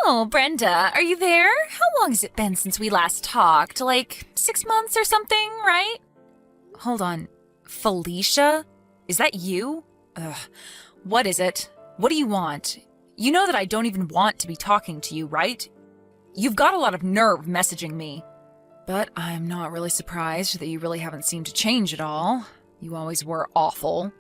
Oh, Brenda, are you there? How long has it been since we last talked? Like 6 months or something, right? Hold on. Felicia? Is that you? Ugh. What is it? What do you want? You know that I don't even want to be talking to you, right? You've got a lot of nerve messaging me. But I'm not really surprised that you really haven't seemed to change at all. You always were awful.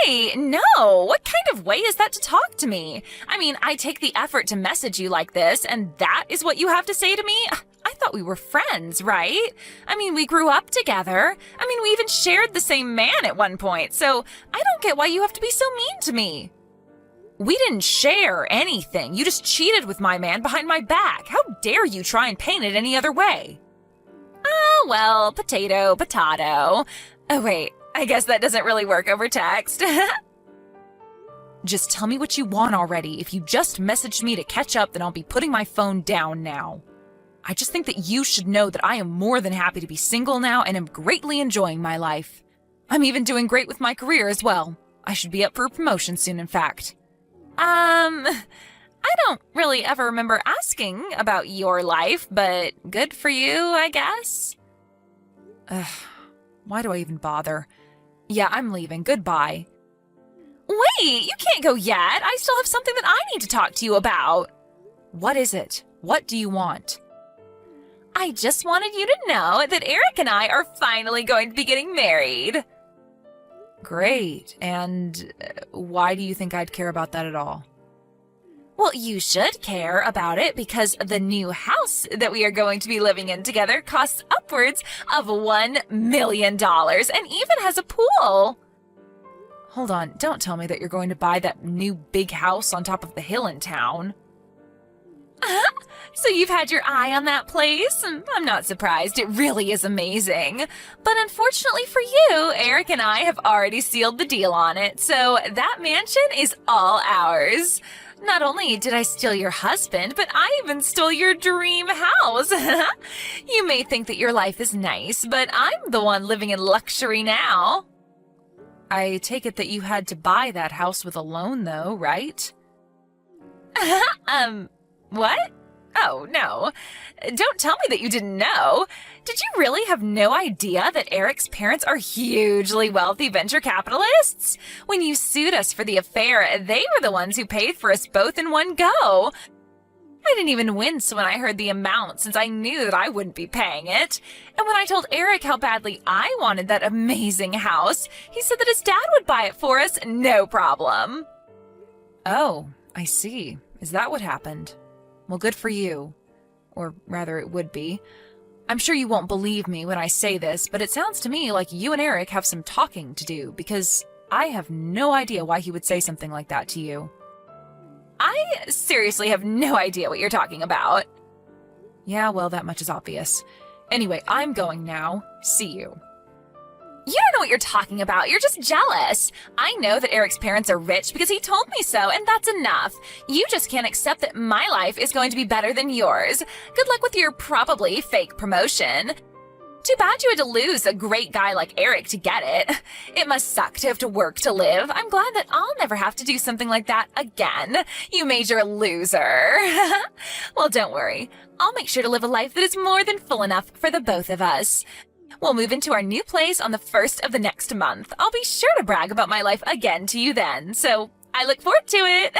Hey, no! What kind of way is that to talk to me? I mean, I take the effort to message you like this, and that is what you have to say to me? I thought we were friends, right? I mean, we grew up together. I mean, we even shared the same man at one point, so I don't get why you have to be so mean to me. We didn't share anything. You just cheated with my man behind my back. How dare you try and paint it any other way? Oh, well, potato, potato. Oh, wait. I guess that doesn't really work over text. Just tell me what you want already. If you just messaged me to catch up, then I'll be putting my phone down now. I just think that you should know that I am more than happy to be single now and am greatly enjoying my life. I'm even doing great with my career as well. I should be up for a promotion soon, in fact. I don't really ever remember asking about your life, but good for you, I guess. Why do I even bother? Yeah, I'm leaving. Goodbye. Wait, you can't go yet. I still have something that I need to talk to you about. What is it? What do you want? I just wanted you to know that Eric and I are finally going to be getting married. Great. And why do you think I'd care about that at all? Well, you should care about it because the new house that we are going to be living in together costs upwards of $1 million and even has a pool. Hold on, don't tell me that you're going to buy that new big house on top of the hill in town. So you've had your eye on that place? I'm not surprised, it really is amazing. But unfortunately for you, Eric and I have already sealed the deal on it, so that mansion is all ours. Not only did I steal your husband, but I even stole your dream house. You may think that your life is nice, but I'm the one living in luxury now. I take it that you had to buy that house with a loan, though, right? What? Oh, no. Don't tell me that you didn't know. Did you really have no idea that Eric's parents are hugely wealthy venture capitalists? When you sued us for the affair, they were the ones who paid for us both in one go. I didn't even wince when I heard the amount since I knew that I wouldn't be paying it. And when I told Eric how badly I wanted that amazing house, he said that his dad would buy it for us, no problem. Oh, I see. Is that what happened? Well, good for you. Or rather, it would be. I'm sure you won't believe me when I say this, but it sounds to me like you and Eric have some talking to do, because I have no idea why he would say something like that to you. I seriously have no idea what you're talking about. Yeah, well, that much is obvious. Anyway, I'm going now. See you. You don't know what you're talking about. You're just jealous. I know that Eric's parents are rich because he told me so, and that's enough. You just can't accept that my life is going to be better than yours. Good luck with your probably fake promotion. Too bad you had to lose a great guy like Eric to get it. It must suck to have to work to live. I'm glad that I'll never have to do something like that again. You major loser. Well, don't worry. I'll make sure to live a life that is more than full enough for the both of us. We'll move into our new place on the 1st of the next month. I'll be sure to brag about my life again to you then, so I look forward to it.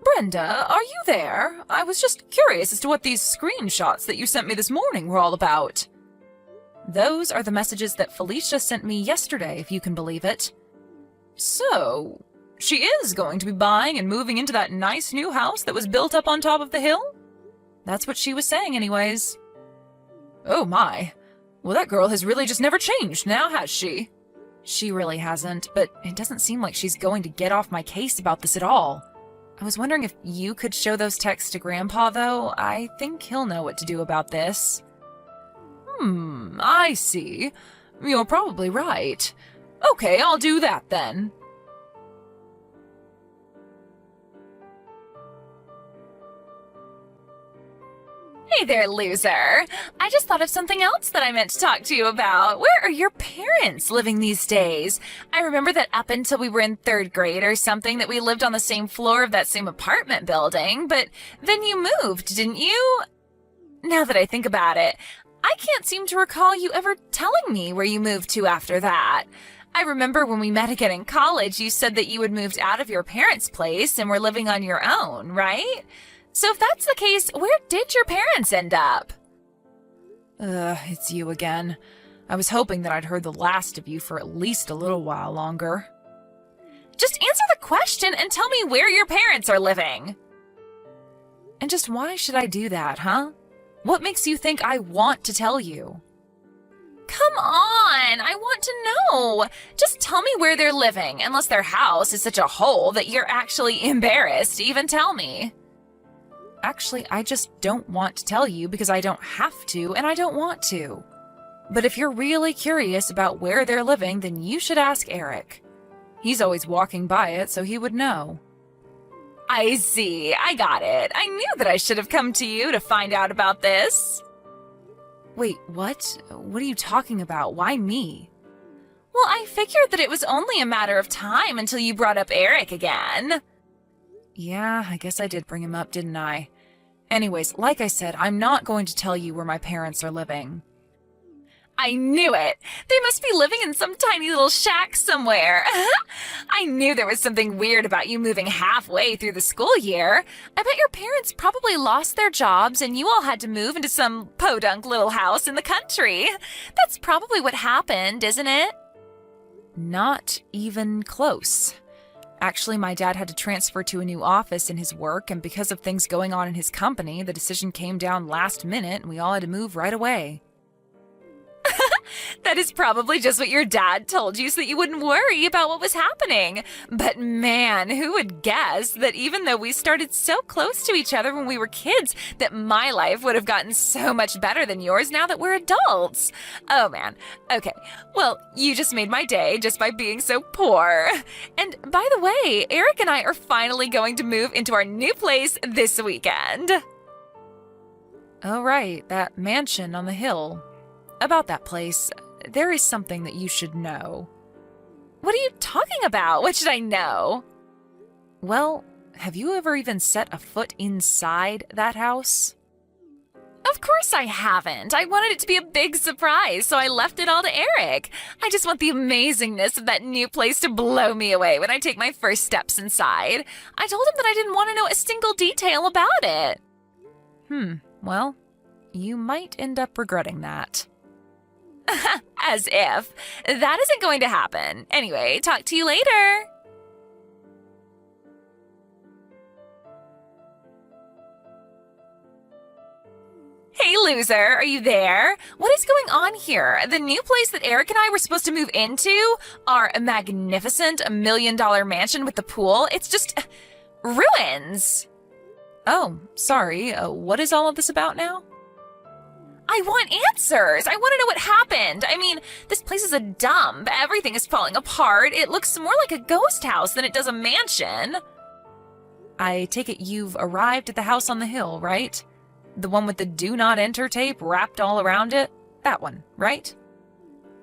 Brenda, are you there? I was just curious as to what these screenshots that you sent me this morning were all about. Those are the messages that Felicia sent me yesterday, if you can believe it. So, she is going to be buying and moving into that nice new house that was built up on top of the hill? That's what she was saying anyways. Oh my. Well, that girl has really just never changed now, has she? She really hasn't, but it doesn't seem like she's going to get off my case about this at all. I was wondering if you could show those texts to Grandpa, though. I think he'll know what to do about this. I see. You're probably right. Okay, I'll do that then. Hey there, loser. I just thought of something else that I meant to talk to you about. Where are your parents living these days? I remember that up until we were in 3rd grade or something that we lived on the same floor of that same apartment building, but then you moved, didn't you? Now that I think about it, I can't seem to recall you ever telling me where you moved to after that. I remember when we met again in college, you said that you had moved out of your parents' place and were living on your own, right? So if that's the case, where did your parents end up? It's you again. I was hoping that I'd heard the last of you for at least a little while longer. Just answer the question and tell me where your parents are living. And just why should I do that, huh? What makes you think I want to tell you? Come on, I want to know. Just tell me where they're living, unless their house is such a hole that you're actually embarrassed to even tell me. Actually, I just don't want to tell you because I don't have to and I don't want to. But if you're really curious about where they're living, then you should ask Eric. He's always walking by it, so he would know. I see, I got it. I knew that I should have come to you to find out about this. Wait, what? What are you talking about? Why me? Well, I figured that it was only a matter of time until you brought up Eric again. Yeah, I guess I did bring him up, didn't I? Anyways, like I said, I'm not going to tell you where my parents are living. I knew it! They must be living in some tiny little shack somewhere. I knew there was something weird about you moving halfway through the school year. I bet your parents probably lost their jobs and you all had to move into some podunk little house in the country. That's probably what happened, isn't it? Not even close. Actually, my dad had to transfer to a new office in his work, and because of things going on in his company, the decision came down last minute and we all had to move right away. That is probably just what your dad told you so that you wouldn't worry about what was happening. But man, who would guess that even though we started so close to each other when we were kids, that my life would have gotten so much better than yours now that we're adults? Oh man. Okay. Well, you just made my day just by being so poor. And by the way, Eric and I are finally going to move into our new place this weekend. Oh, right, that mansion on the hill. About that place, there is something that you should know. What are you talking about? What should I know? Well, have you ever even set a foot inside that house? Of course I haven't. I wanted it to be a big surprise, so I left it all to Eric. I just want the amazingness of that new place to blow me away when I take my first steps inside. I told him that I didn't want to know a single detail about it. Well, you might end up regretting that. As if. That isn't going to happen. Anyway, talk to you later. Hey, loser, are you there? What is going on here? The new place that Eric and I were supposed to move into, our magnificent $1 million mansion with the pool, it's just ruins. Oh, sorry. What is all of this about now? I want answers. I want to know what happened. I mean, this place is a dump. Everything is falling apart. It looks more like a ghost house than it does a mansion. I take it you've arrived at the house on the hill, right? The one with the do not enter tape wrapped all around it? That one, right?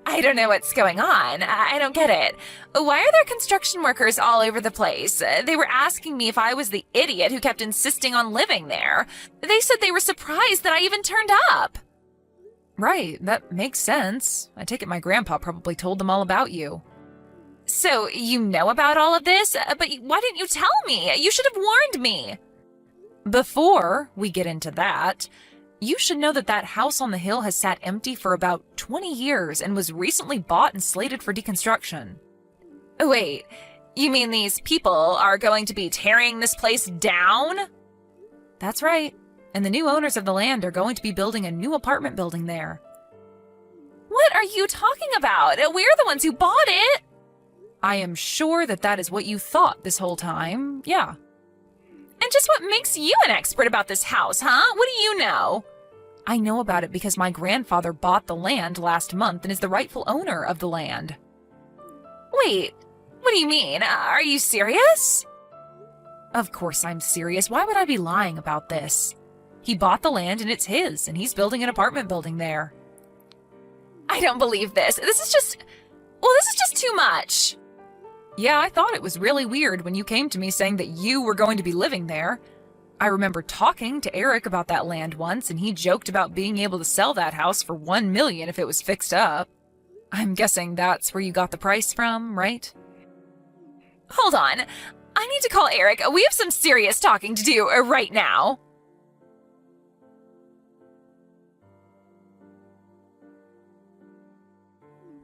I don't know what's going on. I don't get it. Why are there construction workers all over the place? They were asking me if I was the idiot who kept insisting on living there. They said they were surprised that I even turned up. Right, that makes sense. I take it my grandpa probably told them all about you. So you know about all of this? But why didn't you tell me? You should have warned me. Before we get into that, you should know that that house on the hill has sat empty for about 20 years and was recently bought and slated for deconstruction. Wait, you mean these people are going to be tearing this place down? That's right. And the new owners of the land are going to be building a new apartment building there. What are you talking about? We're the ones who bought it. I am sure that that is what you thought this whole time. Yeah. And just what makes you an expert about this house, huh? What do you know? I know about it because my grandfather bought the land last month and is the rightful owner of the land. Wait, what do you mean? Are you serious? Of course I'm serious. Why would I be lying about this? He bought the land and it's his, and he's building an apartment building there. I don't believe this. This is just too much. Yeah, I thought it was really weird when you came to me saying that you were going to be living there. I remember talking to Eric about that land once, and he joked about being able to sell that house for $1 million if it was fixed up. I'm guessing that's where you got the price from, right? Hold on. I need to call Eric. We have some serious talking to do right now.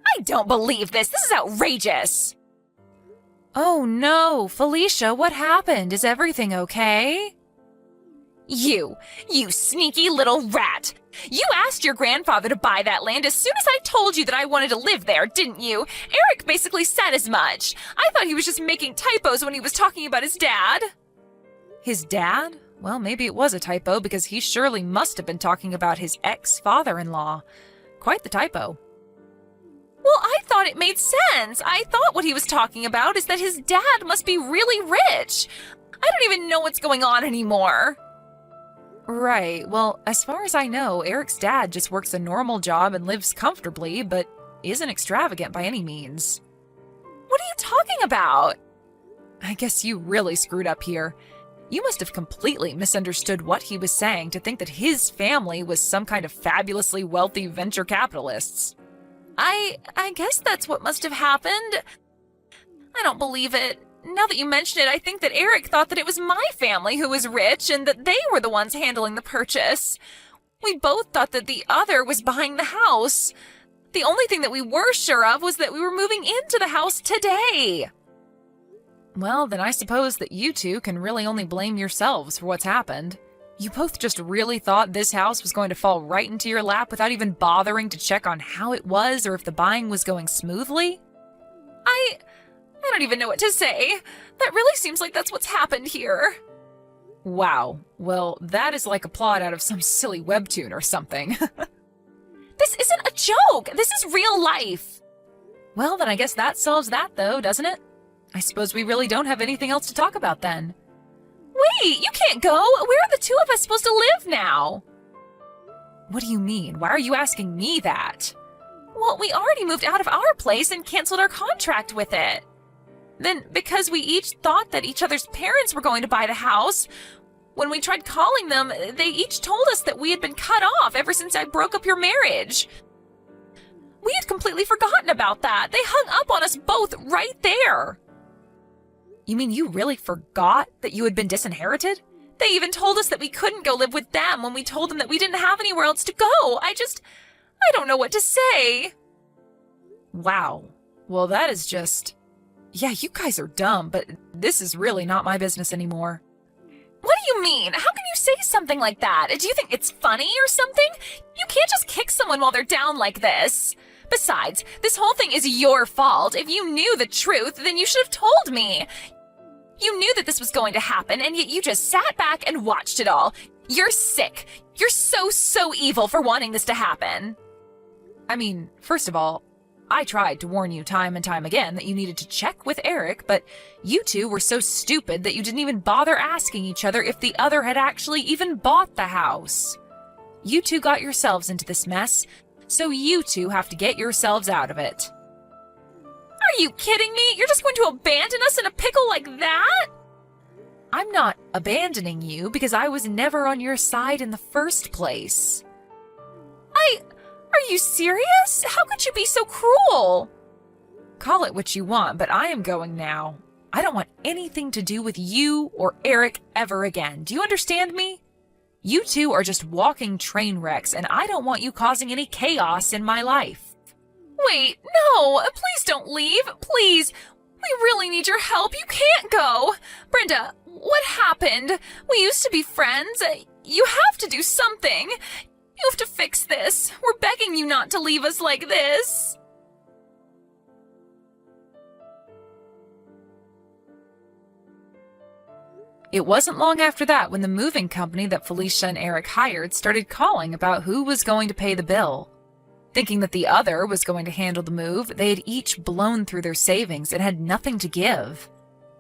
I don't believe this. This is outrageous. Oh no, Felicia, what happened? Is everything okay? You sneaky little rat. You asked your grandfather to buy that land as soon as I told you that I wanted to live there, didn't you? Eric basically said as much. I thought he was just making typos when he was talking about his dad. His dad? Well, maybe it was a typo because he surely must have been talking about his ex-father-in-law. Quite the typo. Well, I thought it made sense. I thought what he was talking about is that his dad must be really rich. I don't even know what's going on anymore. Right. Well, as far as I know, Eric's dad just works a normal job and lives comfortably, but isn't extravagant by any means. What are you talking about? I guess you really screwed up here. You must have completely misunderstood what he was saying to think that his family was some kind of fabulously wealthy venture capitalists. I guess that's what must have happened. I don't believe it. Now that you mention it, I think that Eric thought that it was my family who was rich and that they were the ones handling the purchase. We both thought that the other was buying the house. The only thing that we were sure of was that we were moving into the house today. Well, then I suppose that you two can really only blame yourselves for what's happened. You both just really thought this house was going to fall right into your lap without even bothering to check on how it was or if the buying was going smoothly? I don't even know what to say. That really seems like that's what's happened here. Wow. Well, that is like a plot out of some silly webtoon or something. This isn't a joke. This is real life. Well, then I guess that solves that, though, doesn't it? I suppose we really don't have anything else to talk about then. Wait, you can't go. Where are the two of us supposed to live now? What do you mean? Why are you asking me that? Well, we already moved out of our place and canceled our contract with it. Then, because we each thought that each other's parents were going to buy the house, when we tried calling them, they each told us that we had been cut off ever since I broke up your marriage. We had completely forgotten about that. They hung up on us both right there. You mean you really forgot that you had been disinherited? They even told us that we couldn't go live with them when we told them that we didn't have anywhere else to go. I don't know what to say. Wow. Well, that is just... Yeah, you guys are dumb, but this is really not my business anymore. What do you mean? How can you say something like that? Do you think it's funny or something? You can't just kick someone while they're down like this. Besides, this whole thing is your fault. If you knew the truth, then you should have told me. You knew that this was going to happen, and yet you just sat back and watched it all. You're sick. You're so evil for wanting this to happen. I mean, first of all, I tried to warn you time and time again that you needed to check with Eric, but you two were so stupid that you didn't even bother asking each other if the other had actually even bought the house. You two got yourselves into this mess, so you two have to get yourselves out of it. Are you kidding me? You're just going to abandon us in a pickle like that? I'm not abandoning you because I was never on your side in the first place. Are you serious? How could you be so cruel? Call it what you want, but I am going now. I don't want anything to do with you or Eric ever again. Do you understand me? You two are just walking train wrecks, and I don't want you causing any chaos in my life. Wait, no, please don't leave, please. We really need your help. You can't go. Brenda, what happened? We used to be friends. You have to do something. You have to fix this. We're begging you not to leave us like this. It wasn't long after that when the moving company that Felicia and Eric hired started calling about who was going to pay the bill. Thinking that the other was going to handle the move, they had each blown through their savings and had nothing to give.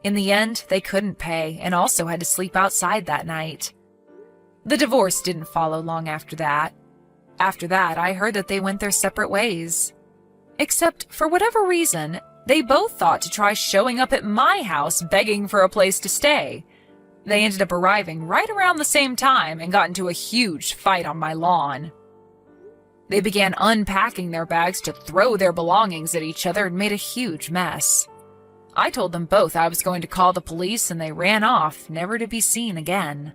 In the end, they couldn't pay and also had to sleep outside that night. The divorce didn't follow long after that. After that, I heard that they went their separate ways. Except, for whatever reason, they both thought to try showing up at my house begging for a place to stay. They ended up arriving right around the same time and got into a huge fight on my lawn. They began unpacking their bags to throw their belongings at each other and made a huge mess. I told them both I was going to call the police and they ran off, never to be seen again.